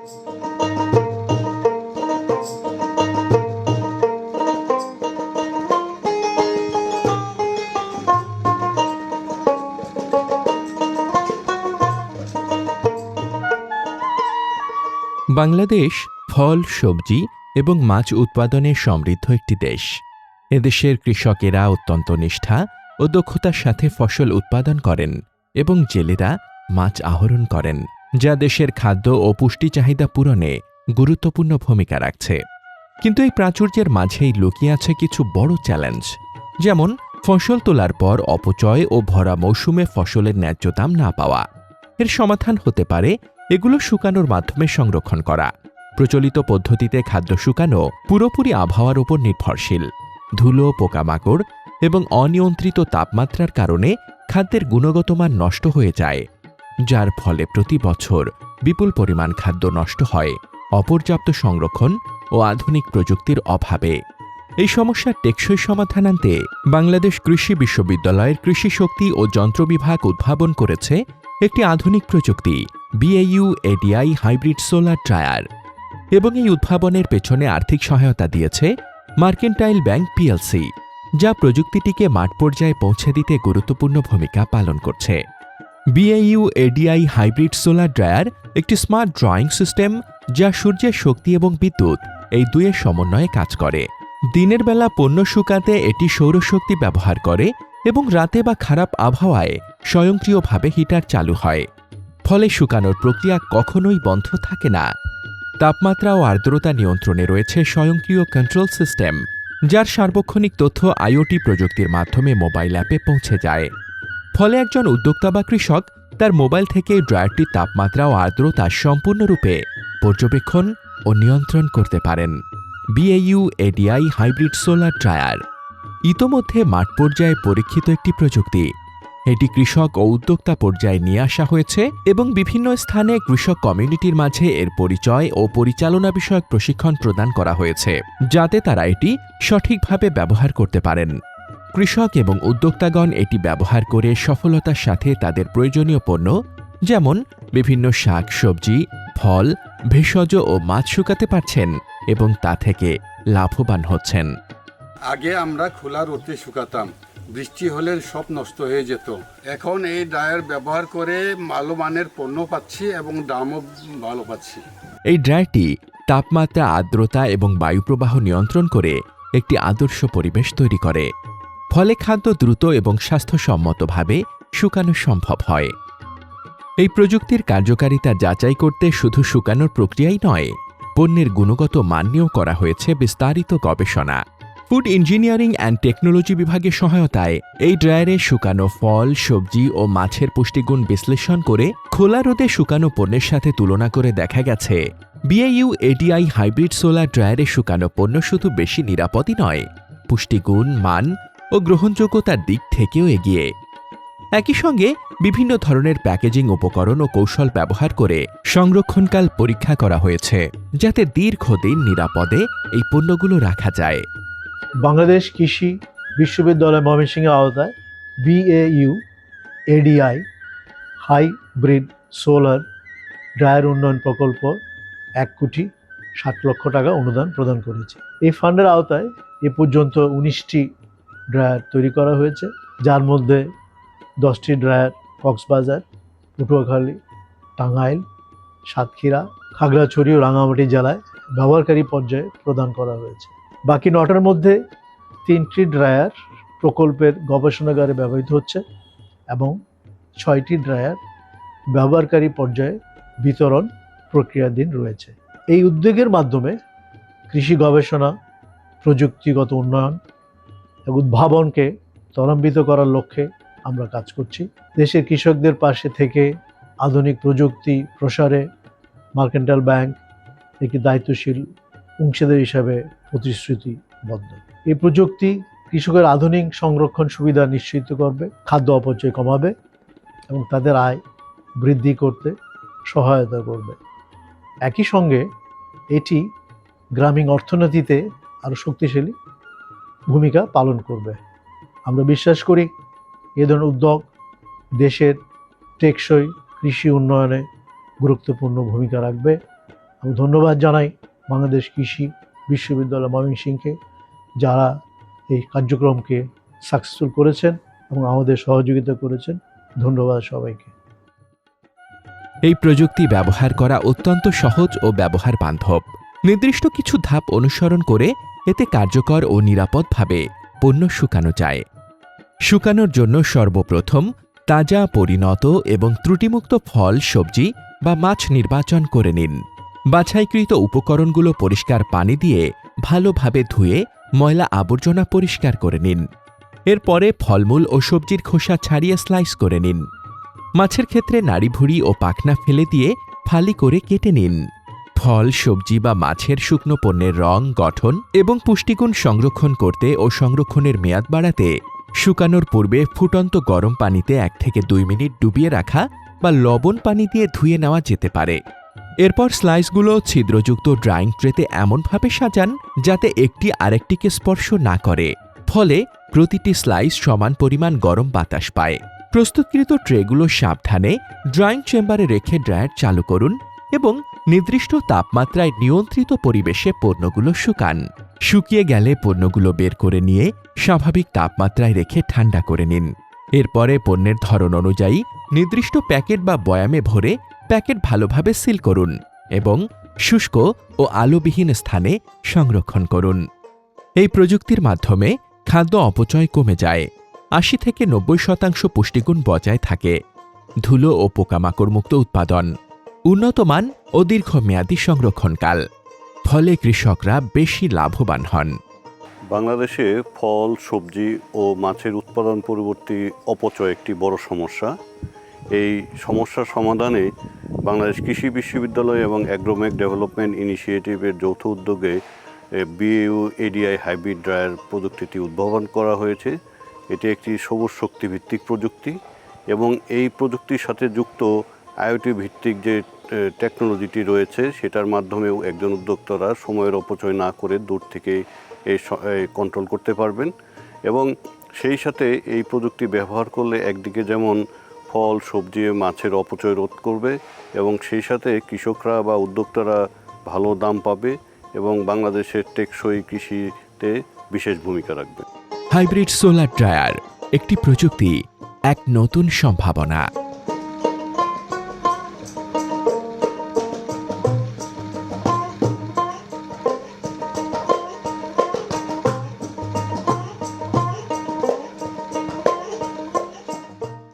বাংলাদেশ ফল, সবজি এবং মাছ উৎপাদনে সমৃদ্ধ একটি দেশ। এদেশের কৃষকেরা অত্যন্ত নিষ্ঠা ও দক্ষতার সাথে ফসল উৎপাদন করেন এবং জেলেরা মাছ আহরণ করেন, যা দেশের খাদ্য ও পুষ্টি চাহিদা পূরণে গুরুত্বপূর্ণ ভূমিকা রাখছে। কিন্তু এই প্রাচুর্যের মাঝেই লুকিয়ে আছে কিছু বড় চ্যালেঞ্জ, যেমন ফসল তোলার পর অপচয় ও ভরা মৌসুমে ফসলের ন্যায্য দাম না পাওয়া। এর সমাধান হতে পারে এগুলো শুকানোর মাধ্যমে সংরক্ষণ করা। প্রচলিত পদ্ধতিতে খাদ্য শুকানো পুরোপুরি আবহাওয়ার উপর নির্ভরশীল। ধুলো, পোকামাকড় এবং অনিয়ন্ত্রিত তাপমাত্রার কারণে খাদ্যের গুণগত মান নষ্ট হয়ে যায়, যার ফলে প্রতি বছর বিপুল পরিমাণ খাদ্য নষ্ট হয় অপর্যাপ্ত সংরক্ষণ ও আধুনিক প্রযুক্তির অভাবে। এই সমস্যার টেকসই সমাধান আনতে বাংলাদেশ কৃষি বিশ্ববিদ্যালয়ের কৃষি শক্তি ও যন্ত্র বিভাগ উদ্ভাবন করেছে একটি আধুনিক প্রযুক্তি BAU ADI hybrid solar dryer, এবং এই উদ্ভাবনের পেছনে আর্থিক সহায়তা দিয়েছে মার্কেন্টাইল ব্যাংক PLC, যা প্রযুক্তিটিকে মাঠ পর্যায়ে পৌঁছে দিতে গুরুত্বপূর্ণ ভূমিকা পালন করছে। BAU ADI hybrid solar dryer একটি স্মার্ট ড্রয়িং সিস্টেম, যা সূর্যের শক্তি এবং বিদ্যুৎ এই দুইয়ের সমন্বয়ে কাজ করে। দিনের বেলা পণ্য শুকাতে এটি সৌরশক্তি ব্যবহার করে এবং রাতে বা খারাপ আবহাওয়ায় স্বয়ংক্রিয়ভাবে হিটার চালু হয়, ফলে শুকানোর প্রক্রিয়া কখনোই বন্ধ থাকে না। তাপমাত্রা ও আর্দ্রতা নিয়ন্ত্রণে রয়েছে স্বয়ংক্রিয় কন্ট্রোল সিস্টেম, যার সার্বক্ষণিক তথ্য IoT প্রযুক্তির মাধ্যমে মোবাইল অ্যাপে পৌঁছে যায়। ফলে একজন উদ্যোক্তা বা কৃষক তার মোবাইল থেকে ড্রায়ারটির তাপমাত্রা ও আর্দ্রতা সম্পূর্ণরূপে পর্যবেক্ষণ ও নিয়ন্ত্রণ করতে পারেন। BAU ADI hybrid solar dryer ইতোমধ্যে মাঠ পর্যায়ে পরীক্ষিত একটি প্রযুক্তি। এটি কৃষক ও উদ্যোক্তা পর্যায়ে নিয়ে আসা হয়েছে এবং বিভিন্ন স্থানে কৃষক কমিউনিটির মাঝে এর পরিচয় ও পরিচালনা বিষয়ক প্রশিক্ষণ প্রদান করা হয়েছে, যাতে তারা এটি সঠিকভাবে ব্যবহার করতে পারেন। কৃষক এবং উদ্যোক্তাগণ এটি ব্যবহার করে সফলতার সাথে তাদের প্রয়োজনীয় পণ্য, যেমন বিভিন্ন শাক, সবজি, ফল, ভেষজ ও মাছ শুকাতে পারছেন এবং তা থেকে লাভবান হচ্ছেন। আগে আমরা খোলা রোদে শুকাতাম, বৃষ্টি হলে সব নষ্ট হয়ে যেত। এখন এই ড্রায়ার ব্যবহার করে ভালো মানের পণ্য পাচ্ছি এবং দামও ভালো পাচ্ছি। এই ড্রায়ারটি তাপমাত্রা, আর্দ্রতা এবং বায়ুপ্রবাহ নিয়ন্ত্রণ করে একটি আদর্শ পরিবেশ তৈরি করে, ফলে খাদ্য দ্রুত এবং স্বাস্থ্যসম্মতভাবে শুকানো সম্ভব হয়। এই প্রযুক্তির কার্যকারিতা যাচাই করতে শুধু শুকানোর প্রক্রিয়াই নয়, পণ্যের গুণগত মান নিয়েও করা হয়েছে বিস্তারিত গবেষণা। ফুড ইঞ্জিনিয়ারিং অ্যান্ড টেকনোলজি বিভাগের সহায়তায় এই ড্রায়ারে শুকানো ফল, সবজি ও মাছের পুষ্টিগুণ বিশ্লেষণ করে খোলা রোদে শুকানো পণ্যের সাথে তুলনা করে দেখা গেছে BAU ADI হাইব্রিড সোলার ড্রায়ারে শুকানো পণ্য শুধু বেশি নিরাপদই নয়, পুষ্টিগুণ, মান ও গ্রহণযোগ্যতার দিক থেকেও এগিয়ে। একই সঙ্গে বিভিন্ন ধরনের প্যাকেজিং উপকরণ ও কৌশল ব্যবহার করে সংরক্ষণকাল পরীক্ষা করা হয়েছে, যাতে দীর্ঘদিন নিরাপদে এই পণ্যগুলো রাখা যায়। বাংলাদেশ কৃষি বিশ্ববিদ্যালয় ময়মনসিংহের আওতায় BAU ADI hybrid solar dryer উন্নয়ন প্রকল্প 1,60,00,000 টাকা অনুদান প্রদান করেছে। এই ফান্ডের আওতায় এ পর্যন্ত 19টি ড্রায়ার তৈরি করা হয়েছে, যার মধ্যে 10টি ড্রায়ার কক্সবাজার, পটুয়াখালী, টাঙ্গাইল, সাতক্ষীরা, খাগড়াছড়ি ও রাঙামাটি জেলায় ব্যবহারকারী পর্যায়ে প্রদান করা হয়েছে। বাকি 9টার মধ্যে 3টি ড্রায়ার প্রকল্পের গবেষণাগারে ব্যবহৃত হচ্ছে এবং 6টি ড্রায়ার ব্যবহারকারী পর্যায়ে বিতরণ প্রক্রিয়াধীন রয়েছে। এই উদ্যোগের মাধ্যমে কৃষি গবেষণা, প্রযুক্তিগত উন্নয়ন এবং উদ্ভাবনকে ত্বরান্বিত করার লক্ষ্যে আমরা কাজ করছি। দেশের কৃষকদের পাশে থেকে আধুনিক প্রযুক্তি প্রসারে মার্কেন্টাইল ব্যাংক একটি দায়িত্বশীল অংশীদার হিসাবে প্রতিশ্রুতিবদ্ধ। এই প্রযুক্তি কৃষকের আধুনিক সংরক্ষণ সুবিধা নিশ্চিত করবে, খাদ্য অপচয় কমাবে এবং তাদের আয় বৃদ্ধি করতে সহায়তা করবে। একই সঙ্গে এটি গ্রামীণ অর্থনীতিতে আরও শক্তিশালী ভূমিকা পালন করবে। আমরা বিশ্বাস করি এ ধরনের উদ্যোগ দেশের টেকসই কৃষি উন্নয়নে গুরুত্বপূর্ণ ভূমিকা রাখবে। ধন্যবাদ জানাই বাংলাদেশ কৃষি বিশ্ববিদ্যালয় ময়মনসিংহকে, যারা এই কার্যক্রমকে সাকসেসফুল করেছেন এবং আমাদের সহযোগিতা করেছেন। ধন্যবাদ সবাইকে। এই প্রযুক্তি ব্যবহার করা অত্যন্ত সহজ ও ব্যবহার বান্ধব। নির্দিষ্ট কিছু ধাপ অনুসরণ করে এতে কার্যকর ও নিরাপদভাবে পণ্য শুকানো যায়। শুকানোর জন্য সর্বপ্রথম তাজা, পরিণত এবং ত্রুটিমুক্ত ফল, সবজি বা মাছ নির্বাচন করে নিন। বাছাইকৃত উপকরণগুলো পরিষ্কার পানি দিয়ে ভালোভাবে ধুয়ে ময়লা আবর্জনা পরিষ্কার করে নিন। এরপরে ফলমূল ও সবজির খোসা ছাড়িয়ে স্লাইস করে নিন। মাছের ক্ষেত্রে নাড়িভুড়ি ও পাখনা ফেলে দিয়ে ফালি করে কেটে নিন। ফল, সবজি বা মাছের শুকনো পণ্যের রং, গঠন এবং পুষ্টিগুণ সংরক্ষণ করতে ও সংরক্ষণের মেয়াদ বাড়াতে শুকানোর পূর্বে ফুটন্ত গরম পানিতে 1 থেকে 2 মিনিট ডুবিয়ে রাখা বা লবণ পানি দিয়ে ধুয়ে নেওয়া যেতে পারে। এরপর স্লাইসগুলো ছিদ্রযুক্ত ড্রাইং ট্রেতে এমনভাবে সাজান যাতে একটি আরেকটিকে স্পর্শ না করে, ফলে প্রতিটি স্লাইস সমান পরিমাণ গরম বাতাস পায়। প্রস্তুতকৃত ট্রেগুলো সাবধানে ড্রাইং চেম্বারে রেখে ড্রায়ার চালু করুন এবং নির্দিষ্ট তাপমাত্রায় নিয়ন্ত্রিত পরিবেশে পণ্যগুলো শুকান। শুকিয়ে গেলে পণ্যগুলো বের করে নিয়ে স্বাভাবিক তাপমাত্রায় রেখে ঠান্ডা করে নিন। এরপরে পণ্যের ধরন অনুযায়ী নির্দিষ্ট প্যাকেট বা বয়ামে ভরে প্যাকেট ভালোভাবে সিল করুন এবং শুষ্ক ও আলোবিহীন স্থানে সংরক্ষণ করুন। এই প্রযুক্তির মাধ্যমে খাদ্য অপচয় কমে যায়, 80 থেকে 90% পুষ্টিগুণ বজায় থাকে, ধুলো ও পোকামাকড় মুক্ত উৎপাদন, উন্নত মান ও দীর্ঘমেয়াদী সংরক্ষণকাল, ফলে কৃষকরা বেশি লাভবান হন। বাংলাদেশে ফল, সবজি ও মাছের উৎপাদন পরবর্তী অপচয় একটি বড় সমস্যা। এই সমস্যার সমাধানে বাংলাদেশ কৃষি বিশ্ববিদ্যালয় এবং অ্যাগ্রোমেক ডেভেলপমেন্ট ইনিশিয়েটিভের যৌথ উদ্যোগে BAU ADI হাইব্রিড ড্রায়ার প্রযুক্তিটি উদ্ভাবন করা হয়েছে। এটি একটি সবুজ শক্তি ভিত্তিক প্রযুক্তি এবং এই প্রযুক্তির সাথে যুক্ত IoT ভিত্তিক যে টেকনোলজিটি রয়েছে সেটার মাধ্যমেও একজন উদ্যোক্তারা সময়ের অপচয় না করে দূর থেকে কন্ট্রোল করতে পারবেন। এবং সেই সাথে এই প্রযুক্তি ব্যবহার করলে একদিকে যেমন ফল, সবজি, মাছের অপচয় রোধ করবে এবং সেই সাথে কৃষকরা বা উদ্যোক্তারা ভালো দাম পাবে এবং বাংলাদেশের টেকসই কৃষিতে বিশেষ ভূমিকা রাখবে। হাইব্রিড সোলার ড্রায়ার একটি প্রযুক্তি, এক নতুন সম্ভাবনা।